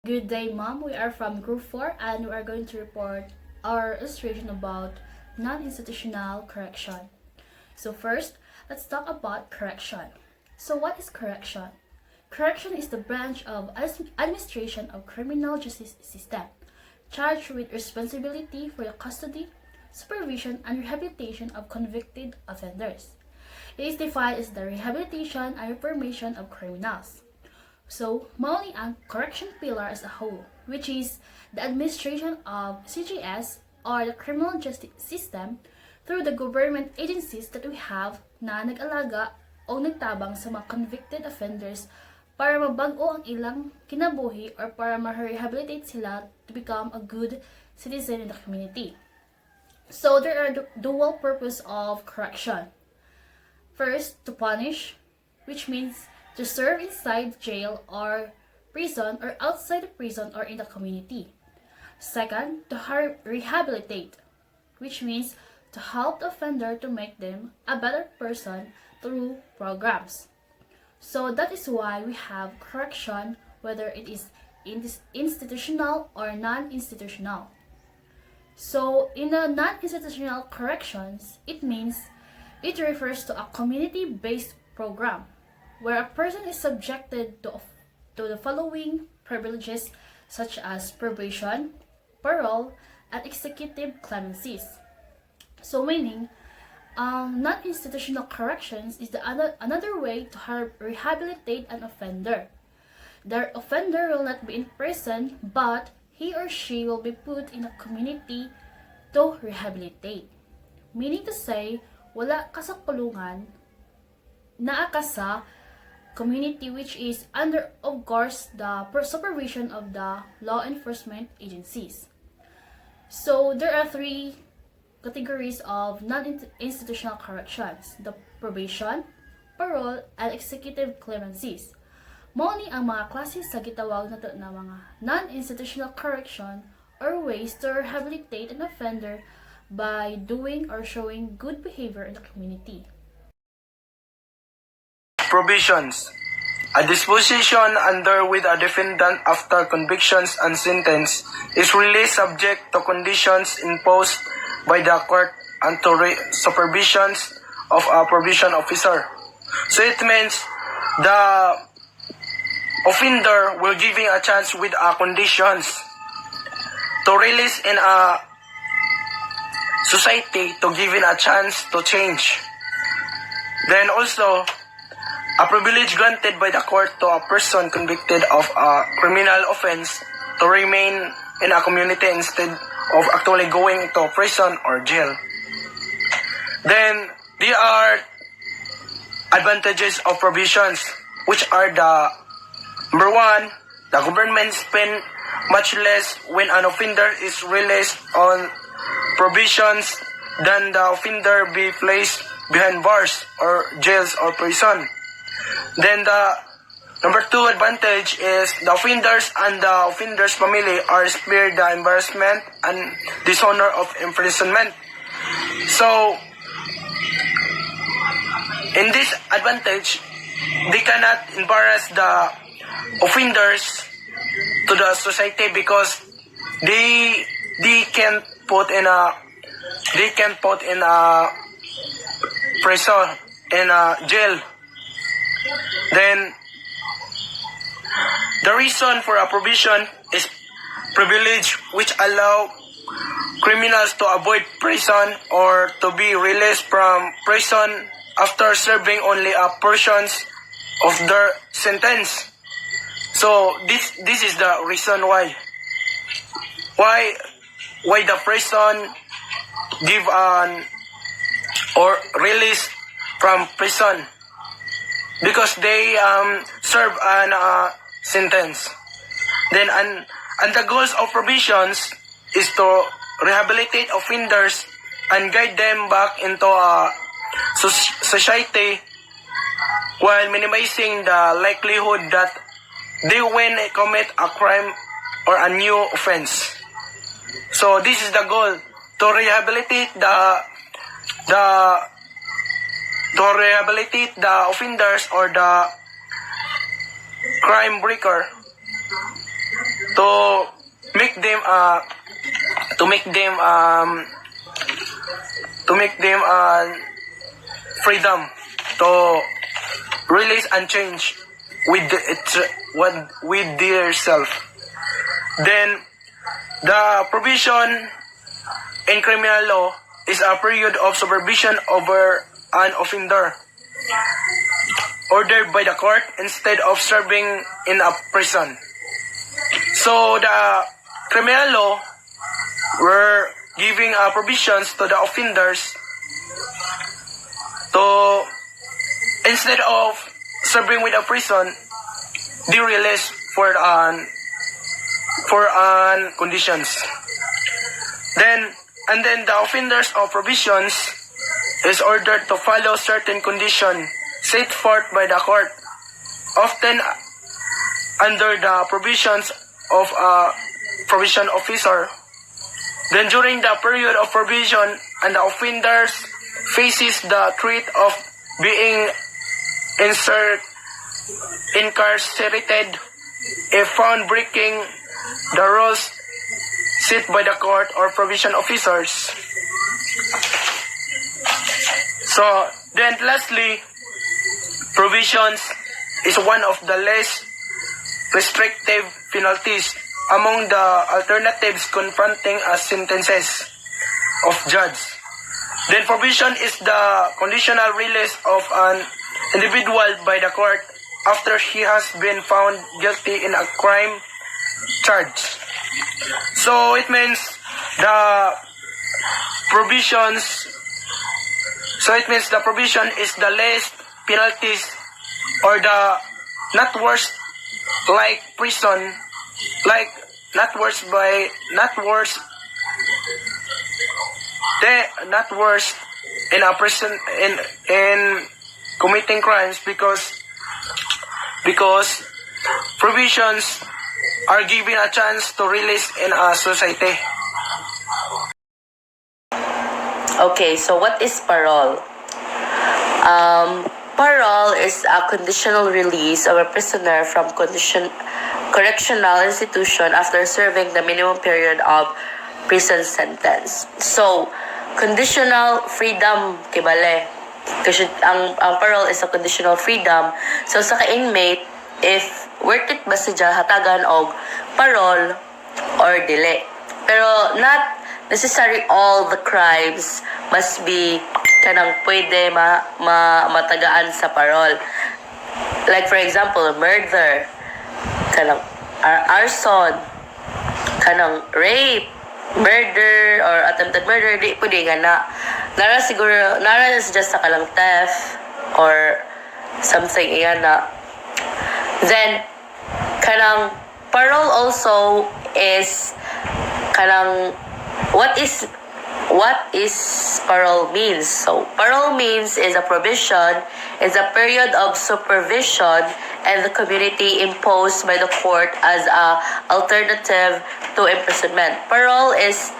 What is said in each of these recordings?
Good day, Mom. We are from Group 4 and we are going to report our illustration about non-institutional correction. So first, let's talk about correction. So what is correction? Correction is the branch of administration of criminal justice system, charged with responsibility for the custody, supervision, and rehabilitation of convicted offenders. It is defined as the rehabilitation and reformation of criminals. So, mauni ang correction pillar as a whole, which is the administration of CJS or the criminal justice system through the government agencies that we have na nag-alaga o nagtabang sa mga convicted offenders para mabago ang ilang kinabuhi or para ma-rehabilitate sila to become a good citizen in the community. So, there are dual purpose of correction. First, to punish, which means to serve inside jail or prison or outside the prison or in the community. Second, to rehabilitate, which means to help the offender to make them a better person through programs. So that is why we have correction, whether it is institutional or non-institutional. So in the non-institutional corrections, it means it refers to a community-based program where a person is subjected to the following privileges such as probation, parole, and executive clemencies. So meaning, non-institutional corrections is another way to rehabilitate an offender. The offender will not be in prison, but he or she will be put in a community to rehabilitate. Meaning to say, wala ka sa kulungan, naa ka sa community which is under, of course, the supervision of the law enforcement agencies. So there are three categories of non-institutional corrections: the probation, parole, and executive clemencies. Mao ni ang mga klase sa gitawag nato na mga non-institutional correction or ways to rehabilitate an offender by doing or showing good behavior in the community. Provisions. A disposition under with a defendant after convictions and sentence is released subject to conditions imposed by the court and to supervisions of a probation officer. So it means the offender will giving a chance with a conditions to release in a society, to giving a chance to change. Then also, a privilege granted by the court to a person convicted of a criminal offense to remain in a community instead of actually going to prison or jail. Then, there are advantages of provisions, which are number one, the government spend much less when an offender is released on provisions than the offender be placed behind bars or jails or prison. Then the number two advantage is the offenders and the offender's family are spared the embarrassment and dishonor of imprisonment. So, in this advantage, they cannot embarrass the offenders to the society because they can put in a prison, in a jail. Then, the reason for a provision is privilege, which allow criminals to avoid prison or to be released from prison after serving only a portions of their sentence. So this is the reason why the prison give an or release from prison, because they serve an sentence. Then and the goals of provisions is to rehabilitate offenders and guide them back into a society while minimizing the likelihood that they will commit a crime or a new offense. So this is the goal, to rehabilitate the offenders or the crime breaker to make them to make them freedom to release and change with with their self. Then the provision in criminal law is a period of supervision over an offender ordered by the court instead of serving in a prison. So the criminal law were giving provisions to the offenders to, instead of serving with a prison, they release for conditions. Then the offenders of provisions is ordered to follow certain conditions set forth by the court, often under the provisions of a provision officer. Then during the period of provision, and the offenders faces the threat of being incarcerated if found breaking the rules set by the court or provision officers. So then lastly, provisions is one of the less restrictive penalties among the alternatives confronting as sentences of judge. Then provision is the conditional release of an individual by the court after he has been found guilty in a crime charge. So it means the provision is the less penalties, or the not worse like prison, like not worse in a prison in committing crimes, because provisions are given a chance to release in a society. Okay, so what is parole? Parole is a conditional release of a prisoner from correctional institution after serving the minimum period of prison sentence. So, conditional freedom, kibale. Kasi ang parole is a conditional freedom. So, sa ka-inmate, if worth it ba siya hatagan og parole or dili. Pero not necessary all the crimes must be kanang pwede matagaan sa parole. Like for example, murder, kanang arson, kanang rape, murder or attempted murder, di pwede nga na. Nara is just sa kalang theft or something iyan na. Then kanang parole also is kanang what is parole means. So parole means is a provision, is a period of supervision and the community imposed by the court as a alternative to imprisonment. Parole is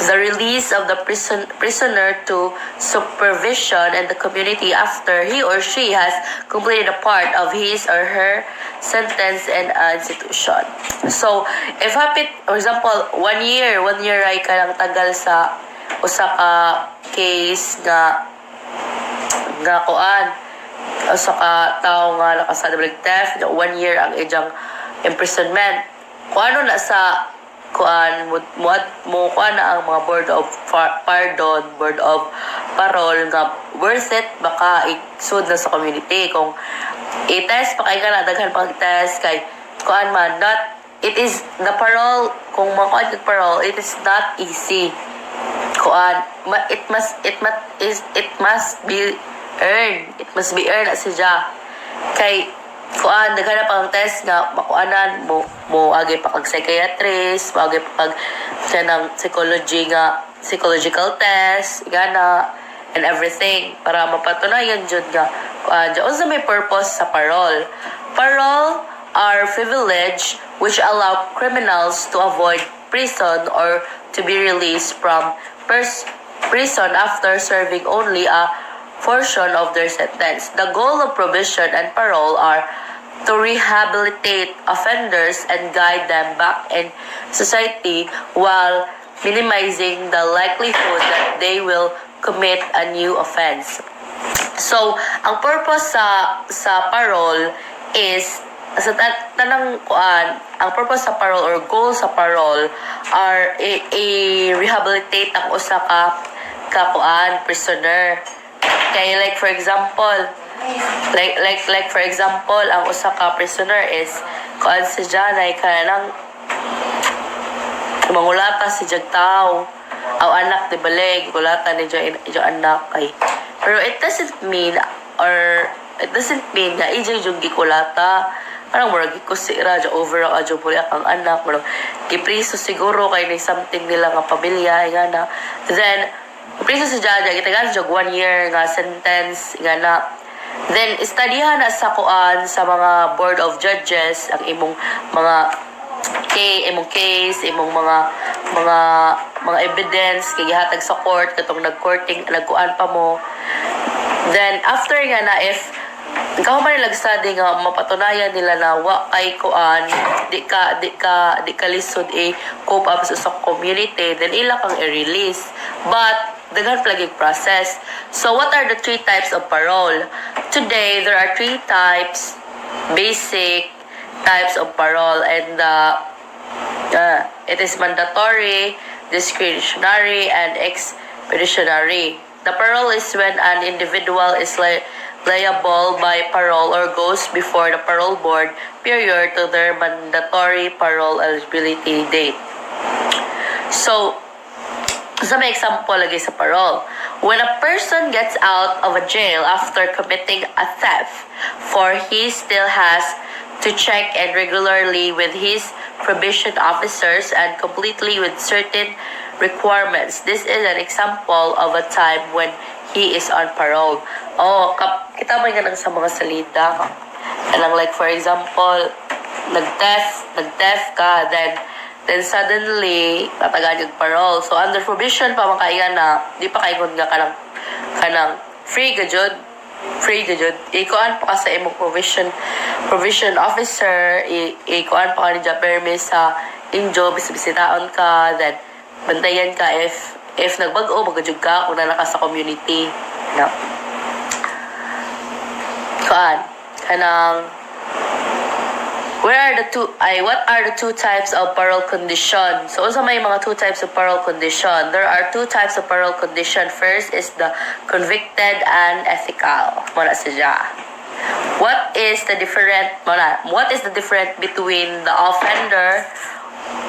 the release of the prisoner to supervision and the community after he or she has completed a part of his or her sentence in an institution. So, if hapit, for example, 1 year ay kanang tagal sa usa ka case nga kuan, usa ka tao nga nakasada og theft, 1 year ang iyang imprisonment. Kuano na sa kuan mo kuan na ang mga board of parole nga worth it baka isud na sa community kung i-test pa kay kana daghan pang test kay kuan man not it is the parole kung makuan yung parole it is not easy kuan it must be earned na siya kay kuan daghan pang test nga makuanan mo agi pa kag psychiatrist agi pa kag kanang psychological test gana and everything para mapatunayan jud nga kuan unsa may purpose sa parole are privilege which allow criminals to avoid prison or to be released from prison after serving only a portion of their sentence. The goal of provision and parole are to rehabilitate offenders and guide them back in society while minimizing the likelihood that they will commit a new offense. So, ang purpose sa parole is sa tanang kuan, ang purpose sa parole or goal sa parole are i-rehabilitate ang usa ka kuan prisoner. Kaya like for example, like for example, ang usa ka prisoner is kuan si Janay kanang mangulata si jagtao aw anak di balig gulata ni jo anak ay pero it doesn't mean nga ijay jud gikulata parang murag ko si radyo over ang adyo puli ang anak murag gipriso siguro kay ni something nila nga pamilya nga na then priso sa jaja gitagan jog 1 year nga sentence nga na then istadihan na sa kuan sa mga board of judges ang imong mga imong case, imong mga evidence kay gihatag sa court katong nagkuan pa mo. Then after nga na if ikaw man study nga mapatunayan nila na wa kay kuan di ka lisod cope up sa community then ila kang i-release but daghan plaging process. So what are the 3 types of parole? Today there are 3 types, basic types of parole, and it is mandatory, discretionary, and expeditionary. The parole is when an individual is liable by parole or goes before the parole board prior to their mandatory parole eligibility date. So, may example lagi sa parole. When a person gets out of a jail after committing a theft, for he still has to check and regularly with his probation officers and completely with certain requirements. This is an example of a time when he is on parole. Kita mo nga sa mga salita. Anong like for example, nag-theft ka, then suddenly tatagan yung parole. So under probation pa makaiga na, di pa kaingon nga kanang free ka jud. Ikuan pa ka sa imong provision officer, ikuan pa ka ni permis sa injo bisitaon ka, then bantayan ka if nagbag-o magajud ka kung naka sa community no. Kuan kanang what are the 2 types of parole condition? So unsa may mga 2 types of parole condition? There are 2 types of parole condition. First is the convicted and ethical. Muna siya. What is the difference between the offender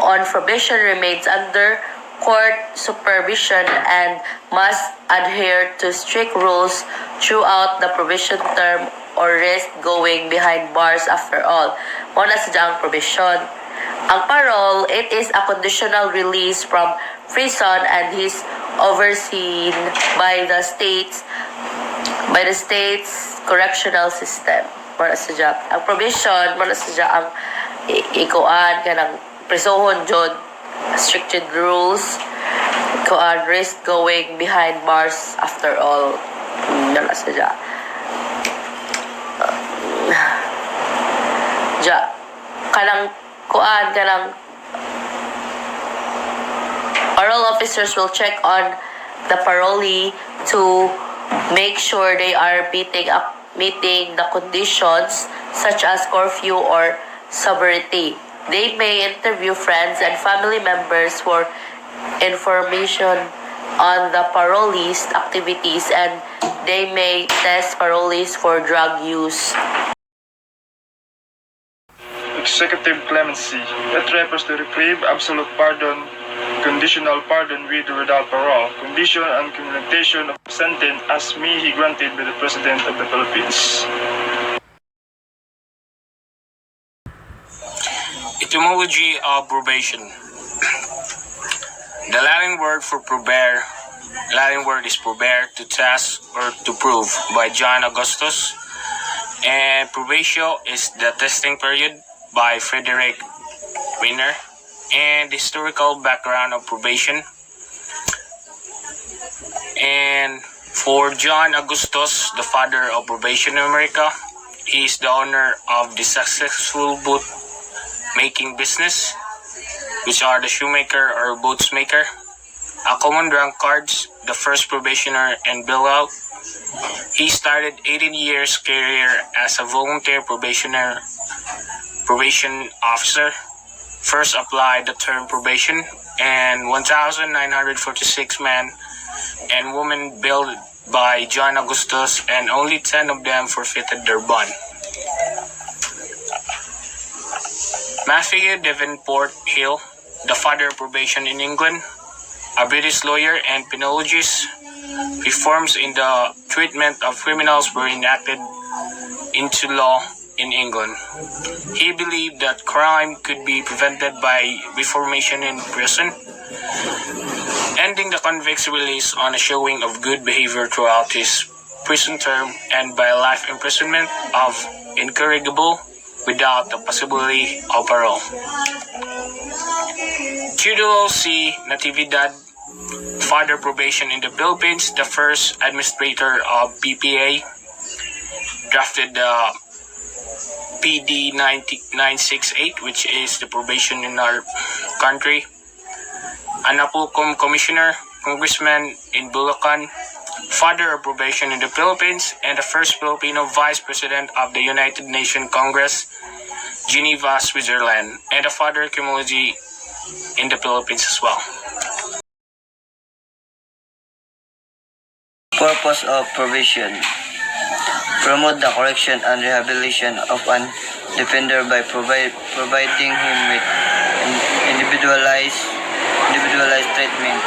on probation remains under court supervision and must adhere to strict rules throughout the probation term or risk going behind bars after all? Muna sa ang probation. Ang parole, it is a conditional release from prison and is overseen by the state's correctional system. Muna sa ang probation, muna sa ang ikuan kanang prisohon jud, stricted rules, ikuan risk going behind bars after all. Muna sa kanang parole officers will check on the parolee to make sure they are meeting the conditions such as curfew or sobriety. They may interview friends and family members for information on the parolee's activities, and they may test parolees for drug use. Executive clemency. That refers to reprieve, absolute pardon, conditional pardon with or without parole, condition and commutation of sentence as may he granted by the President of the Philippines. Etymology of probation. The Latin word for prober, Latin word is prober, to test or to prove, by John Augustus, and probatio is the testing period by Frederick Wiener, and the historical background of probation. And for John Augustus, the father of probation in America, he is the owner of the successful boot making business, which are the shoemaker or boots maker. A common cards, the first probationer and bailout. He started 18 years career as a volunteer probation officer. First applied the term probation, and 1,946 men and women billed by John Augustus, and only 10 of them forfeited their bond. Matthew Davenport Hill, the father of probation in England, a British lawyer and penologist, reforms in the treatment of criminals were enacted into law in England. He believed that crime could be prevented by reformation in prison, ending the convict's release on a showing of good behavior throughout his prison term and by life imprisonment of incorrigible without the possibility of parole. Teodoro C. Natividad, father probation in the Philippines, the first administrator of PPA, drafted the PD 968, which is the probation in our country. Anapulcom Commissioner, Congressman in Bulacan, father of probation in the Philippines, and the first Filipino Vice President of the United Nations Congress, Geneva, Switzerland, and the father of criminology in the Philippines as well. Purpose of provision: promote the correction and rehabilitation of an offender by providing him with individualized treatment.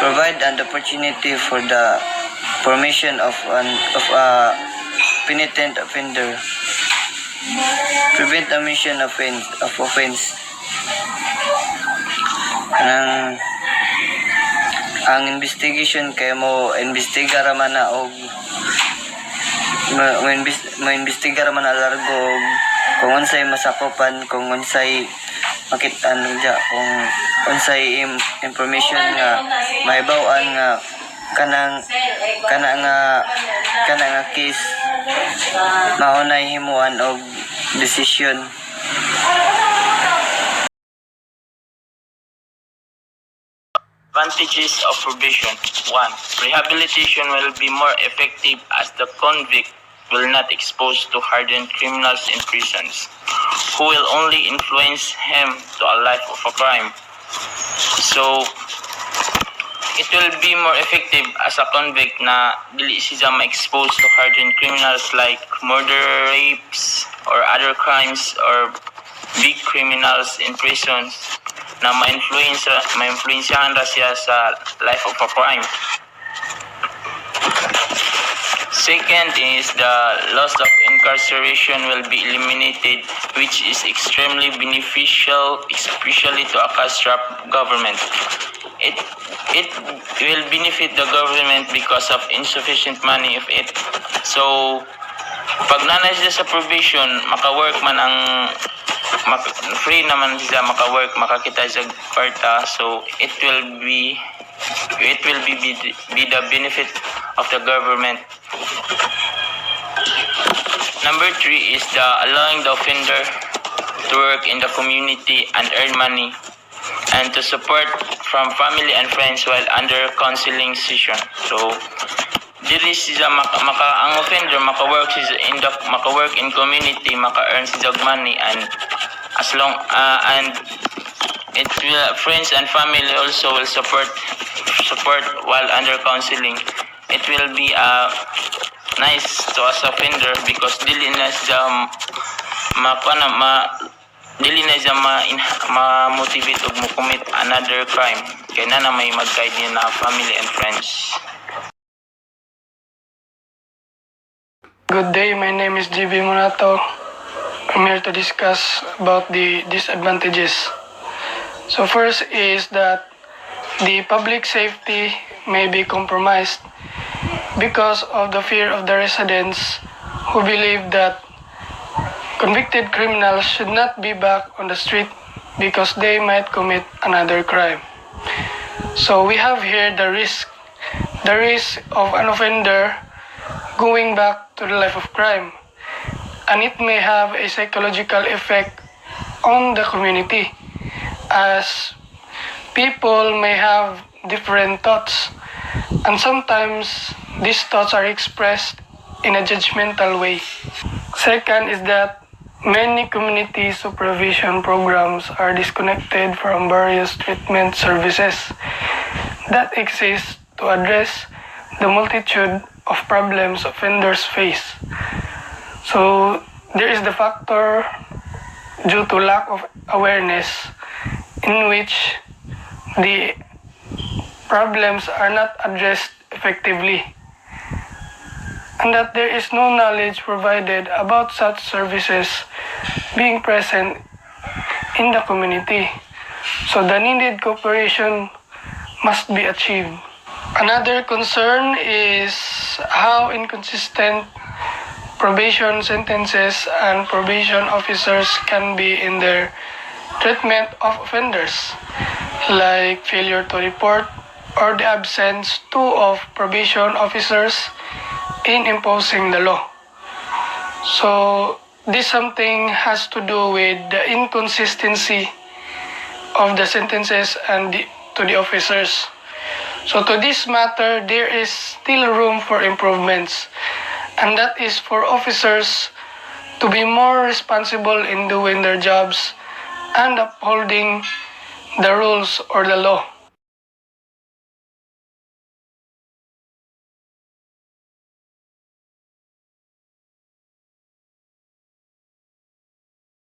Provide an opportunity for the formation of a penitent offender. Prevent omission of offense. Ang investigation kay mo investiga ra man na og mo investiga ra man na largo og kung unsay masakupan, kung unsay makit-an dya, kung unsay information nga mahibaw-an nga kana nga case maunay himuan og decision. Advantages of probation. 1. Rehabilitation will be more effective as the convict will not expose to hardened criminals in prisons, who will only influence him to a life of a crime. So, it will be more effective as a convict na dili siya ma-expose to hardened criminals like murder, rapes, or other crimes, or big criminals in prisons na ma-influensyahan ra siya sa life of a crime. Second is the loss of incarceration will be eliminated, which is extremely beneficial, especially to a cash-strapped government. It will benefit the government because of insufficient money of it. So, pag nanay siya sa probation, maka-work man ang free naman siya maka-work, makakita sa kwarta, so it will be the benefit of the government. Number 3 is the allowing the offender to work in the community and earn money, and to support from family and friends while under counseling session. So dili siya ang offender maka-work in community, maka-earn siya money, and as long and it will friends and family also will support while under counseling. It will be nice to as offender because dili na siya ma-motivate og mo-commit another crime, kaya na may mag-guide niya na family and friends. Good day, my name is GB Monato. I'm here to discuss about the disadvantages. So first is that the public safety may be compromised because of the fear of the residents who believe that convicted criminals should not be back on the street because they might commit another crime. So we have here the risk of an offender going back to the life of crime. and it may have a psychological effect on the community, as people may have different thoughts, and sometimes these thoughts are expressed in a judgmental way. Second is that many community supervision programs are disconnected from various treatment services that exist to address the multitude of problems offenders face. So there is the factor due to lack of awareness, in which the problems are not addressed effectively, and that there is no knowledge provided about such services being present in the community. So the needed cooperation must be achieved. Another concern is how inconsistent probation sentences and probation officers can be in their treatment of offenders, like failure to report or the absence too of probation officers in imposing the law. So this something has to do with the inconsistency of the sentences and to the officers. So to this matter, there is still room for improvements, and that is for officers to be more responsible in doing their jobs and upholding the rules or the law.